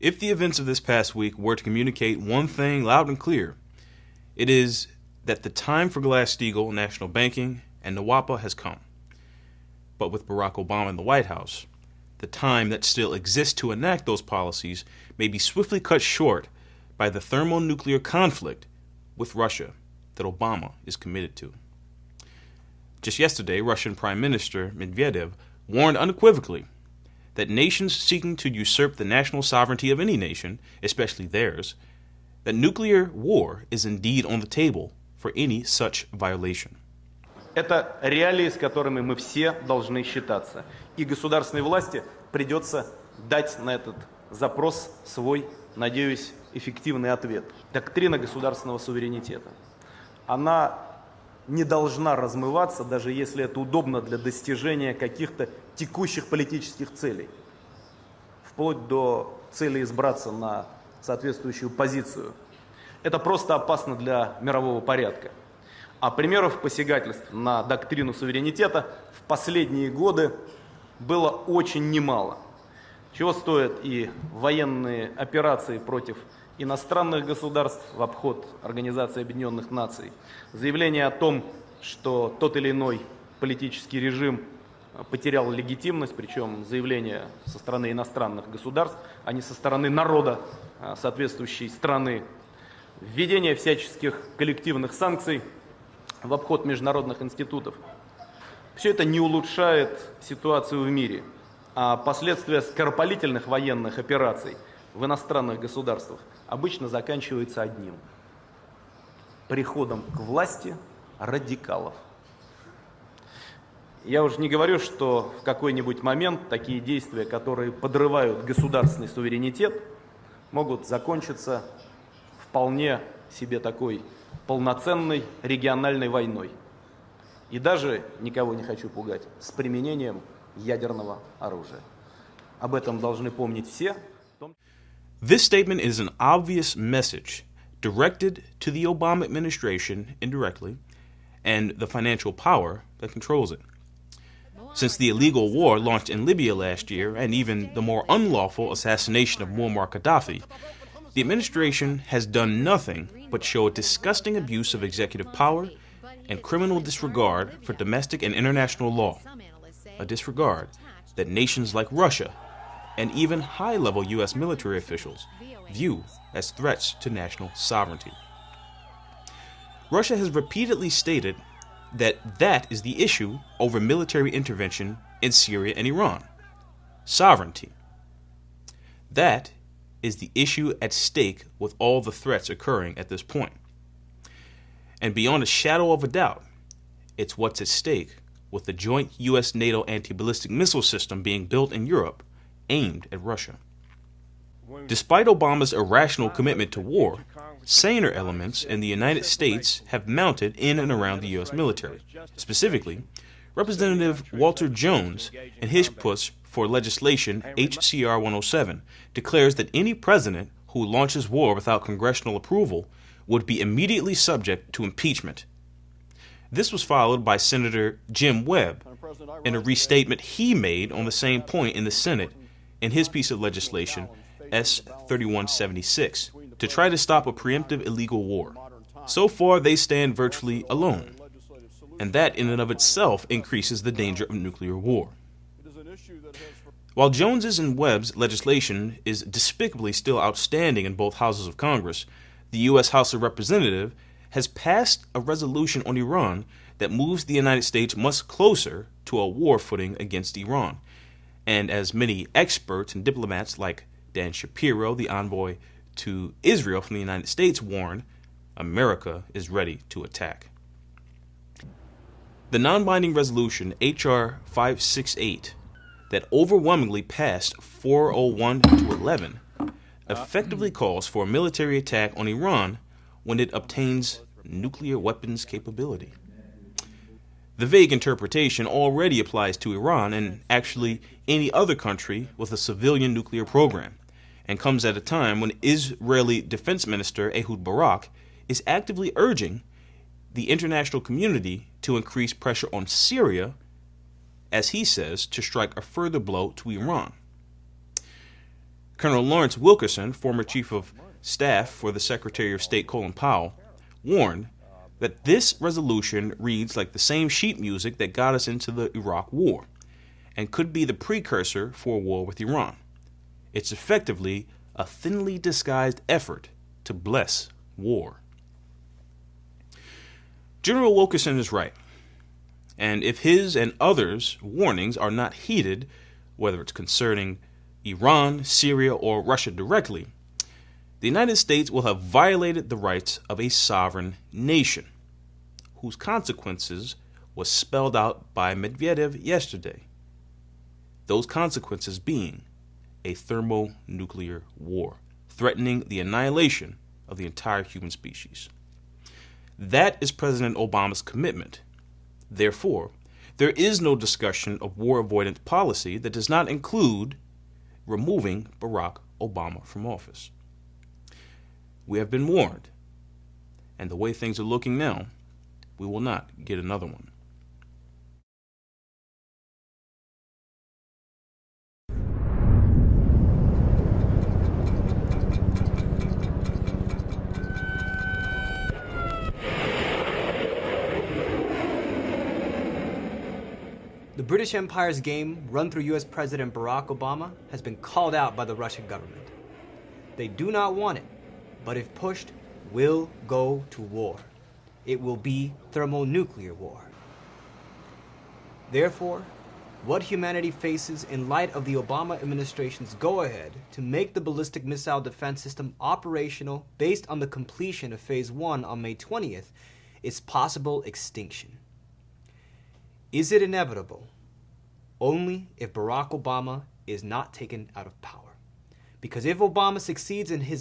If the events of this past week were to communicate one thing loud and clear, it is that the time for Glass-Steagall national banking and NWAPA has come. But with Barack Obama in the White House, the time that still exists to enact those policies may be swiftly cut short by the thermonuclear conflict with Russia that Obama is committed to. Just yesterday, Russian Prime Minister Medvedev warned unequivocally that nations seeking to usurp the national sovereignty of any nation, especially theirs, that nuclear war is indeed on the table for any such violation. Это реалии, с которыми мы все должны считаться. И государственной власти придется дать на этот запрос свой, надеюсь, эффективный ответ. Доктрина государственного суверенитета. Она не должна размываться, даже если это удобно для достижения каких-то текущих политических целей. Вплоть до цели избраться на соответствующую позицию. Это просто опасно для мирового порядка. А примеров посягательств на доктрину суверенитета в последние годы было очень немало. Чего стоят и военные операции против иностранных государств в обход Организации Объединенных Наций, заявление о том, что тот или иной политический режим потерял легитимность, причем заявление со стороны иностранных государств, а не со стороны народа соответствующей страны, введение всяческих коллективных санкций в обход международных институтов. Все это не улучшает ситуацию в мире, а последствия скоропалительных военных операций в иностранных государствах обычно заканчиваются одним – приходом к власти радикалов. Я уже не говорю, что в какой-нибудь момент такие действия, которые подрывают государственный суверенитет, могут закончиться вполне себе такой полноценной региональной войной. И даже, никого не хочу пугать, с применением ядерного оружия. Об этом должны помнить все. This statement is an obvious message directed to the Obama administration indirectly and the financial power that controls it. Since the illegal war launched in Libya last year and even the more unlawful assassination of Muammar Gaddafi, the administration has done nothing but show a disgusting abuse of executive power and criminal disregard for domestic and international law, a disregard that nations like Russia and even high-level U.S. military officials view as threats to national sovereignty. Russia has repeatedly stated that is the issue over military intervention in Syria and Iran. Sovereignty. That is the issue at stake with all the threats occurring at this point. And beyond a shadow of a doubt, it's what's at stake with the joint U.S.-NATO anti-ballistic missile system being built in Europe aimed at Russia. Despite Obama's irrational commitment to war, saner elements in the United States have mounted in and around the U.S. military. Specifically, Representative Walter Jones, in his push for legislation H.C.R. 107, declares that any president who launches war without congressional approval would be immediately subject to impeachment. This was followed by Senator Jim Webb in a restatement he made on the same point in the Senate in his piece of legislation S. 3176 to try to stop a preemptive illegal war. So far, they stand virtually alone, and that in and of itself increases the danger of nuclear war. While Jones's and Webb's legislation is despicably still outstanding in both houses of Congress, the U.S. House of Representatives has passed a resolution on Iran that moves the United States much closer to a war footing against Iran. And as many experts and diplomats like Dan Shapiro, the envoy to Israel from the United States, warn, America is ready to attack. The non-binding resolution H.R. 568 that overwhelmingly passed 401 to 11 effectively calls for a military attack on Iran when it obtains nuclear weapons capability. The vague interpretation already applies to Iran and actually any other country with a civilian nuclear program, and comes at a time when Israeli Defense Minister Ehud Barak is actively urging the international community to increase pressure on Syria, as he says, to strike a further blow to Iran. Colonel Lawrence Wilkerson, former chief of staff for the Secretary of State Colin Powell, warned that this resolution reads like the same sheet music that got us into the Iraq War and could be the precursor for a war with Iran. It's effectively a thinly disguised effort to bless war. General Wilkerson is right, and if his and others' warnings are not heeded, whether it's concerning Iran, Syria, or Russia directly, the United States will have violated the rights of a sovereign nation, whose consequences was spelled out by Medvedev yesterday. Those consequences being a thermonuclear war, threatening the annihilation of the entire human species. That is President Obama's commitment. Therefore, there is no discussion of war avoidance policy that does not include removing Barack Obama from office. We have been warned, and the way things are looking now, we will not get another one. The British Empire's game, run through U.S. President Barack Obama, has been called out by the Russian government. They do not want it, but if pushed, will go to war. It will be thermonuclear war. Therefore, what humanity faces in light of the Obama administration's go-ahead to make the ballistic missile defense system operational based on the completion of Phase 1 on May 20th is possible extinction. Is it inevitable? Only if Barack Obama is not taken out of power. Because if Obama succeeds in his